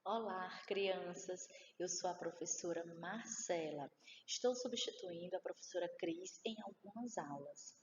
Olá, crianças. Eu sou a professora Marcela. Estou substituindo a professora Cris em algumas aulas.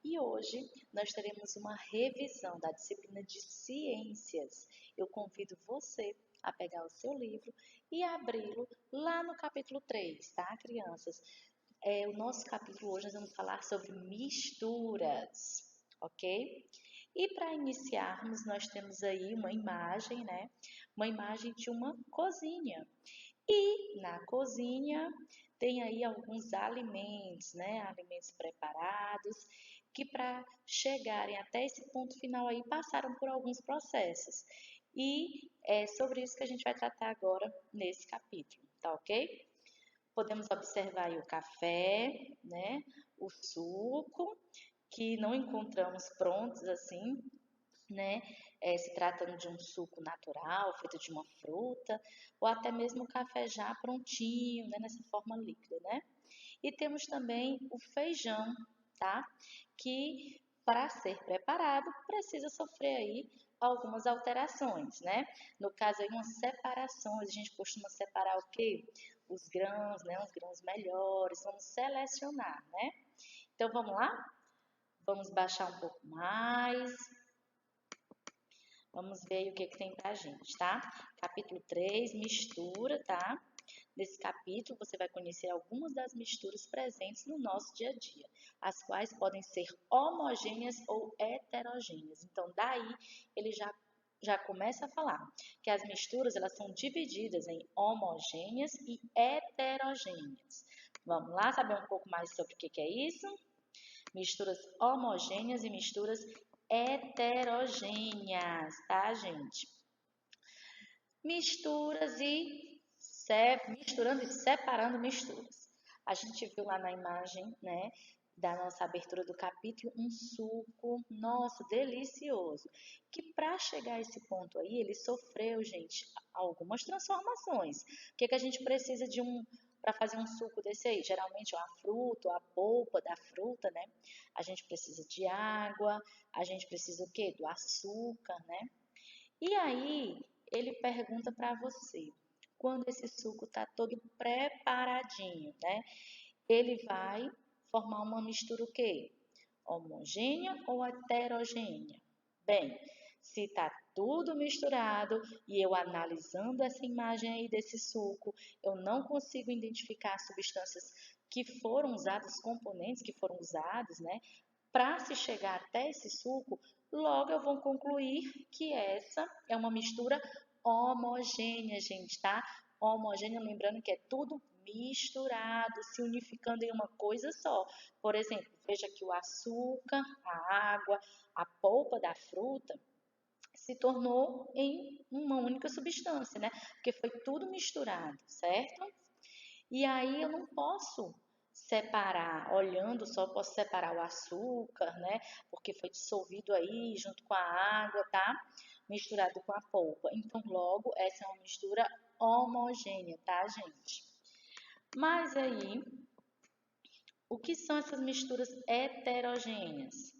E hoje nós teremos uma revisão da disciplina de ciências. Eu convido você a pegar o seu livro e abri-lo lá no capítulo 3, tá, crianças? O nosso capítulo hoje nós vamos falar sobre misturas, ok? E para iniciarmos, nós temos aí uma imagem, né? Uma imagem de uma cozinha. E na cozinha tem aí alguns alimentos, né? Alimentos preparados que para chegarem até esse ponto final aí passaram por alguns processos. E é sobre isso que a gente vai tratar agora nesse capítulo, tá ok? Podemos observar aí o café, né? O suco, que não encontramos prontos assim, né? Se tratando de um suco natural, feito de uma fruta, ou até mesmo o café já prontinho, né? Nessa forma líquida, né? E temos também o feijão, tá? Que para ser preparado precisa sofrer aí algumas alterações, né? No caso aí umas separações, a gente costuma separar o quê? Os grãos, né? Os grãos melhores, vamos selecionar, né? Então vamos lá? Vamos baixar um pouco mais. Vamos ver aí o que tem pra gente, tá? Capítulo 3, mistura, tá? Nesse capítulo, você vai conhecer algumas das misturas presentes no nosso dia a dia, as quais podem ser homogêneas ou heterogêneas. Então, daí ele já começa a falar que as misturas elas são divididas em homogêneas e heterogêneas. Vamos lá saber um pouco mais sobre o que é isso? Misturas homogêneas e misturas heterogêneas, tá, gente? Misturas e misturando e separando misturas. A gente viu lá na imagem, né, da nossa abertura do capítulo, um suco, nossa, delicioso. Que para chegar a esse ponto aí, ele sofreu, gente, algumas transformações. O que a gente precisa de para fazer um suco desse aí? Geralmente é uma fruta, a polpa da fruta, né? A gente precisa de água, a gente precisa o quê? Do açúcar, né? E aí, ele pergunta para você, quando esse suco está todo preparadinho, né? Ele vai formar uma mistura o quê? Homogênea ou heterogênea? Bem, se está tudo misturado e eu analisando essa imagem aí desse suco, eu não consigo identificar as substâncias que foram usadas, os componentes que foram usados, né? Para se chegar até esse suco, logo eu vou concluir que essa é uma mistura homogênea, gente, tá? Homogênea, lembrando que é tudo misturado, se unificando em uma coisa só. Por exemplo, veja que o açúcar, a água, a polpa da fruta se tornou em uma única substância, né? Porque foi tudo misturado, certo? E aí eu não posso separar, olhando só posso separar o açúcar, né? Porque foi dissolvido aí junto com a água, tá? Misturado com a polpa. Então, logo, essa é uma mistura homogênea, tá, gente? Mas aí, o que são essas misturas heterogêneas?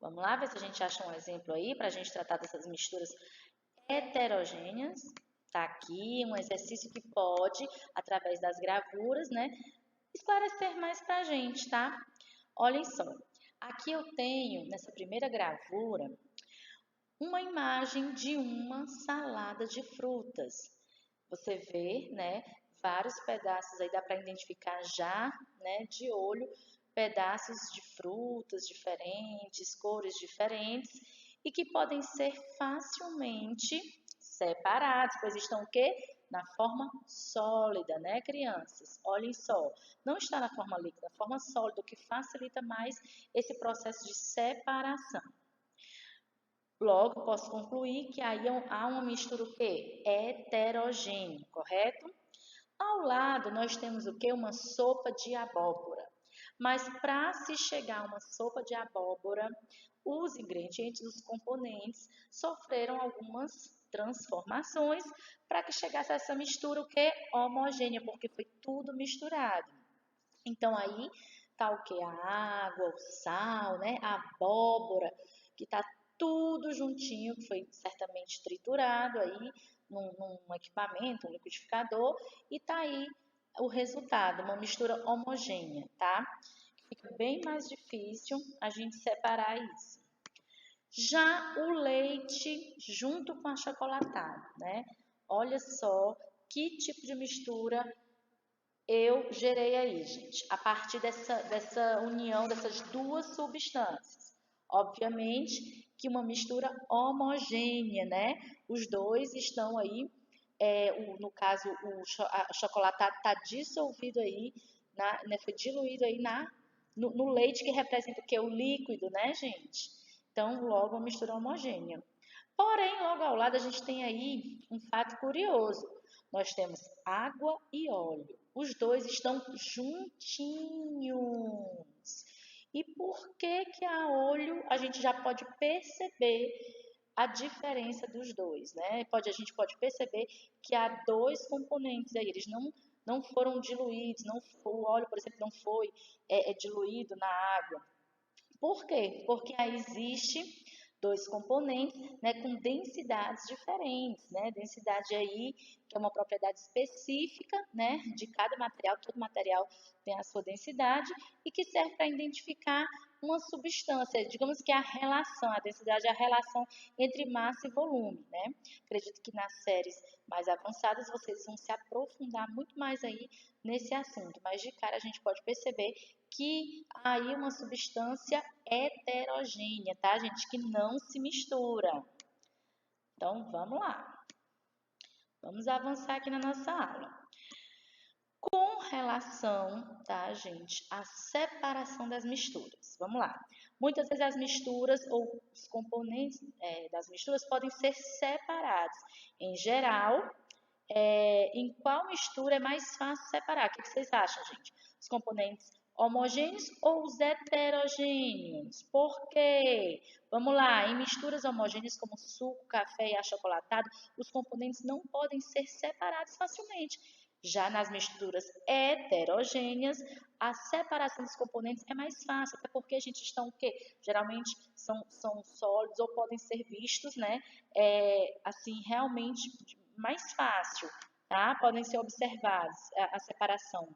Vamos lá ver se a gente acha um exemplo aí para a gente tratar dessas misturas heterogêneas. Tá aqui um exercício que pode, através das gravuras, né, esclarecer mais para a gente, tá? Olhem só, aqui eu tenho, nessa primeira gravura, uma imagem de uma salada de frutas. Você vê, né, vários pedaços aí, dá para identificar já, né, de olho, pedaços de frutas diferentes, cores diferentes e que podem ser facilmente separados, pois estão o quê? Na forma sólida, né, crianças? Olhem só, não está na forma líquida, na forma sólida, o que facilita mais esse processo de separação. Logo, posso concluir que aí há uma mistura o quê? Heterogênea, correto? Ao lado, nós temos o quê? Uma sopa de abóbora. Mas para se chegar a uma sopa de abóbora, os ingredientes, os componentes, sofreram algumas transformações para que chegasse a essa mistura o quê? Homogênea, porque foi tudo misturado. Então aí tá o quê? A água, o sal, né? A abóbora, que está tudo juntinho, que foi certamente triturado aí num equipamento, um liquidificador, e tá aí o resultado, uma mistura homogênea, tá? Fica bem mais difícil a gente separar isso. Já o leite junto com achocolatado, né? Olha só que tipo de mistura eu gerei aí, gente, a partir dessa união dessas duas substâncias. Obviamente que uma mistura homogênea, né? Os dois estão aí, no caso, o achocolatado está dissolvido aí, né, foi diluído aí no leite, que representa o que? O líquido, né, gente? Então, logo, uma mistura homogênea. Porém, logo ao lado, a gente tem aí um fato curioso. Nós temos água e óleo. Os dois estão juntinhos. E por que que a óleo a gente já pode perceber a diferença dos dois, né? A gente pode perceber que há dois componentes aí, eles não foram diluídos, o óleo, por exemplo, não foi diluído na água. Por quê? Porque aí existe dois componentes, né, com densidades diferentes, né? Densidade aí, que é uma propriedade específica, né, de cada material, todo material tem a sua densidade e que serve para identificar uma substância, digamos que a densidade é a relação entre massa e volume, né? Acredito que nas séries mais avançadas vocês vão se aprofundar muito mais aí nesse assunto, mas de cara a gente pode perceber que aí uma substância heterogênea, tá, gente? Que não se mistura. Então, vamos lá. Vamos avançar aqui na nossa aula. Com relação, tá, gente, à separação das misturas. Vamos lá. Muitas vezes as misturas ou os componentes das misturas podem ser separados. Em geral, em qual mistura é mais fácil separar? O que vocês acham, gente? Os componentes homogêneos ou os heterogêneos? Por quê? Vamos lá, em misturas homogêneas como suco, café e achocolatado, os componentes não podem ser separados facilmente. Já nas misturas heterogêneas, a separação dos componentes é mais fácil, até porque a gente está o quê? Geralmente são sólidos ou podem ser vistos, né? Assim, realmente mais fácil, tá? Podem ser observados a separação.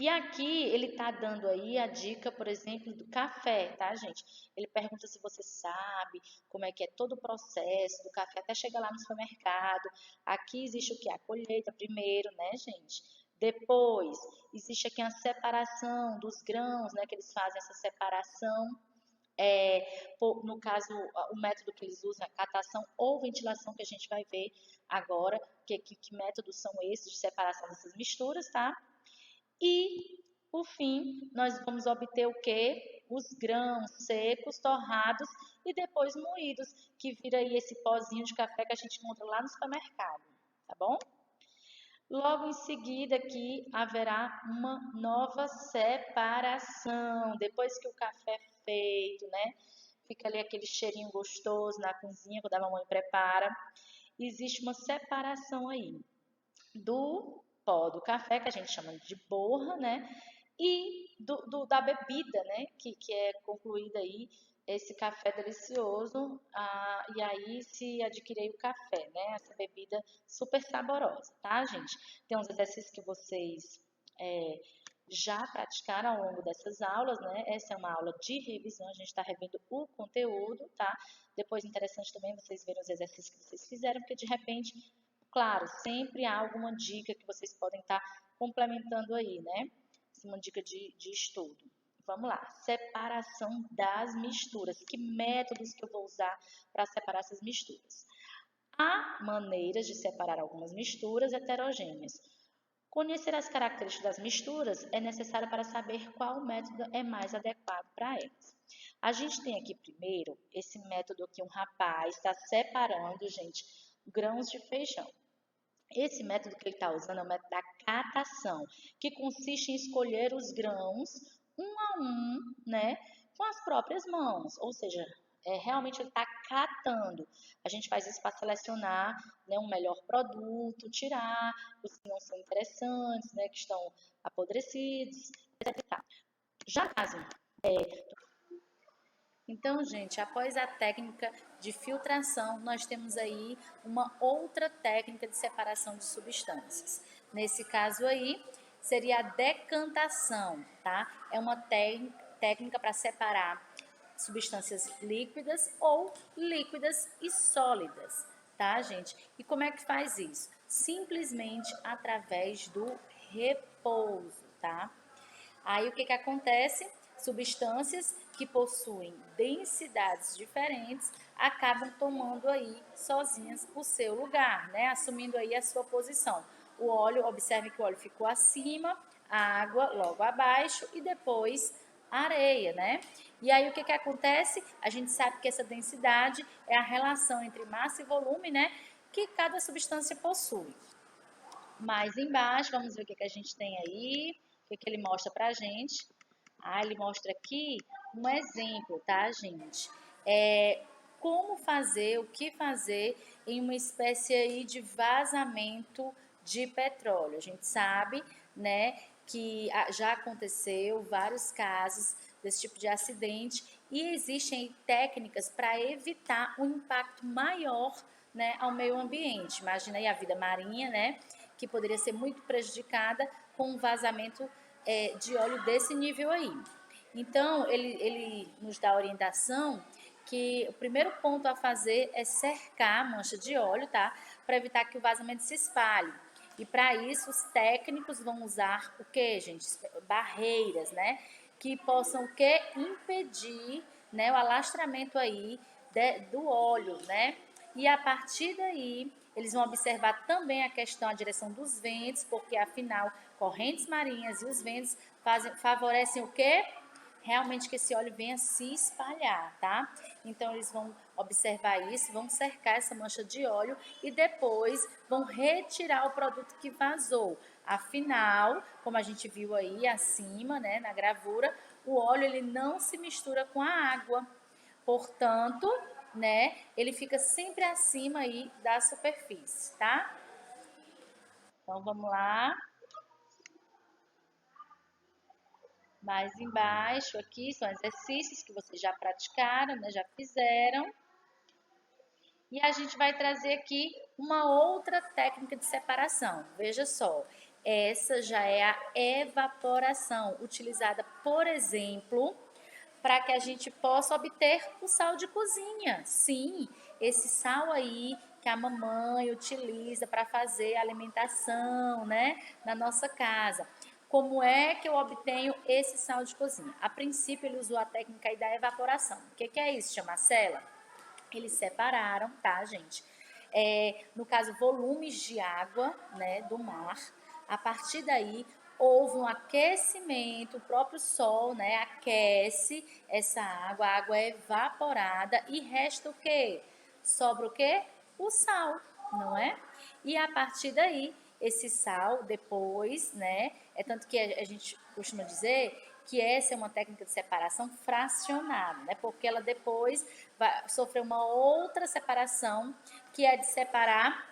E aqui ele está dando aí a dica, por exemplo, do café, tá, gente? Ele pergunta se você sabe como é que é todo o processo do café até chegar lá no supermercado. Aqui existe o que? A colheita primeiro, né, gente? Depois, existe aqui a separação dos grãos, né, que eles fazem essa separação. No caso, o método que eles usam é catação ou ventilação, que a gente vai ver agora que métodos são esses de separação dessas misturas, tá? E, por fim, nós vamos obter o quê? Os grãos secos, torrados e depois moídos, que vira aí esse pozinho de café que a gente encontra lá no supermercado, tá bom? Logo em seguida aqui haverá uma nova separação, depois que o café é feito, né? Fica ali aquele cheirinho gostoso na cozinha quando a mamãe prepara. Existe uma separação aí do pó do café, que a gente chama de borra, né? E da bebida, né? Que é concluída aí esse café delicioso. E aí se adquire o café, né? Essa bebida super saborosa, tá, gente? Tem uns exercícios que vocês já praticaram ao longo dessas aulas, né? Essa é uma aula de revisão, a gente está revendo o conteúdo, tá? Depois, interessante também vocês verem os exercícios que vocês fizeram, porque de repente, claro, sempre há alguma dica que vocês podem estar complementando aí, né? Uma dica de estudo. Vamos lá, separação das misturas. Que métodos que eu vou usar para separar essas misturas? Há maneiras de separar algumas misturas heterogêneas. Conhecer as características das misturas é necessário para saber qual método é mais adequado para elas. A gente tem aqui primeiro esse método que um rapaz está separando, gente, grãos de feijão. Esse método que ele está usando é o método da catação, que consiste em escolher os grãos um a um, né, com as próprias mãos, ou seja, realmente ele está catando. A gente faz isso para selecionar, né, um melhor produto, tirar os que não são interessantes, né, que estão apodrecidos, etc. Já caso Então, gente, após a técnica de filtração, nós temos aí uma outra técnica de separação de substâncias. Nesse caso aí, seria a decantação, tá? É uma técnica para separar substâncias líquidas ou líquidas e sólidas, tá, gente? E como é que faz isso? Simplesmente através do repouso, tá? Aí o que acontece? Substâncias que possuem densidades diferentes acabam tomando aí sozinhas o seu lugar, né? Assumindo aí a sua posição. O óleo, observe que o óleo ficou acima, a água logo abaixo e depois a areia, né? E aí o que acontece? A gente sabe que essa densidade é a relação entre massa e volume, né? Que cada substância possui. Mais embaixo, vamos ver o que a gente tem aí, o que ele mostra pra gente. Ah, ele mostra aqui um exemplo, tá, gente? Como fazer, o que fazer em uma espécie aí de vazamento de petróleo. A gente sabe, né, que já aconteceu vários casos desse tipo de acidente e existem técnicas para evitar um impacto maior, né, ao meio ambiente. Imagina aí a vida marinha, né, que poderia ser muito prejudicada com um vazamento de óleo desse nível aí. Então, ele nos dá a orientação que o primeiro ponto a fazer é cercar a mancha de óleo, tá? Para evitar que o vazamento se espalhe. E para isso, os técnicos vão usar o que, gente? Barreiras, né? Que possam o que? Impedir, né, o alastramento aí do óleo, né? E a partir daí, eles vão observar também a questão, a direção dos ventos, porque afinal, correntes marinhas e os ventos favorecem o quê? Realmente que esse óleo venha se espalhar, tá? Então, eles vão observar isso, vão cercar essa mancha de óleo e depois vão retirar o produto que vazou. Afinal, como a gente viu aí acima, né, na gravura, o óleo ele não se mistura com a água. Portanto, né, ele fica sempre acima aí da superfície, tá? Então, vamos lá. Mais embaixo aqui são exercícios que vocês já praticaram, né, já fizeram. E a gente vai trazer aqui uma outra técnica de separação. Veja só, essa já é a evaporação, utilizada, por exemplo, para que a gente possa obter o sal de cozinha. Sim, esse sal aí que a mamãe utiliza para fazer a alimentação, né, na nossa casa. Como é que eu obtenho esse sal de cozinha? A princípio, ele usou a técnica aí da evaporação. O que é isso, tia Marcela? Eles separaram, tá, gente? No caso, volumes de água, né, do mar. A partir daí, houve um aquecimento, o próprio sol, né, aquece essa água, a água é evaporada e resta o quê? Sobra o quê? O sal, não é? E a partir daí, esse sal depois, né, é tanto que a gente costuma dizer que essa é uma técnica de separação fracionada, né? Porque ela depois vai sofrer uma outra separação, que é de separar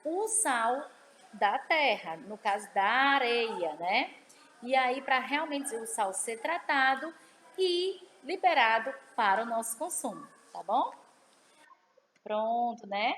o sal da terra, no caso da areia, né? E aí, para realmente o sal ser tratado e liberado para o nosso consumo, tá bom? Pronto, né?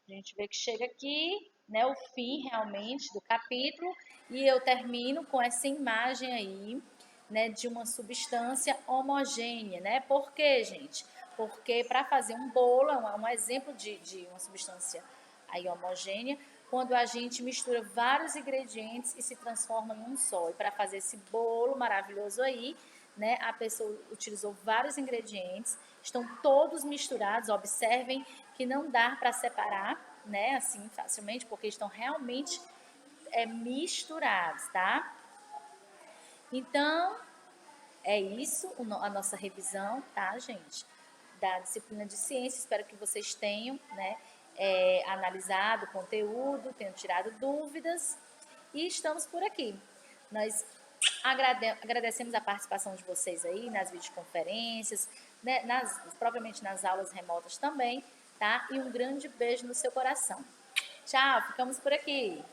A gente vê que chega aqui, né, o fim realmente do capítulo e eu termino com essa imagem aí, né, de uma substância homogênea, né? Por quê, gente? Porque para fazer um bolo, é um exemplo de uma substância aí homogênea, quando a gente mistura vários ingredientes e se transforma em um só. E para fazer esse bolo maravilhoso aí, né, a pessoa utilizou vários ingredientes, estão todos misturados, observem que não dá para separar, né, assim facilmente, porque estão realmente misturados, tá? Então, é isso a nossa revisão, tá, gente? Da disciplina de ciência. Espero que vocês tenham, né, analisado o conteúdo, tenham tirado dúvidas e estamos por aqui. Nós agradecemos a participação de vocês aí nas videoconferências, né, propriamente nas aulas remotas também, tá? E um grande beijo no seu coração. Tchau, ficamos por aqui.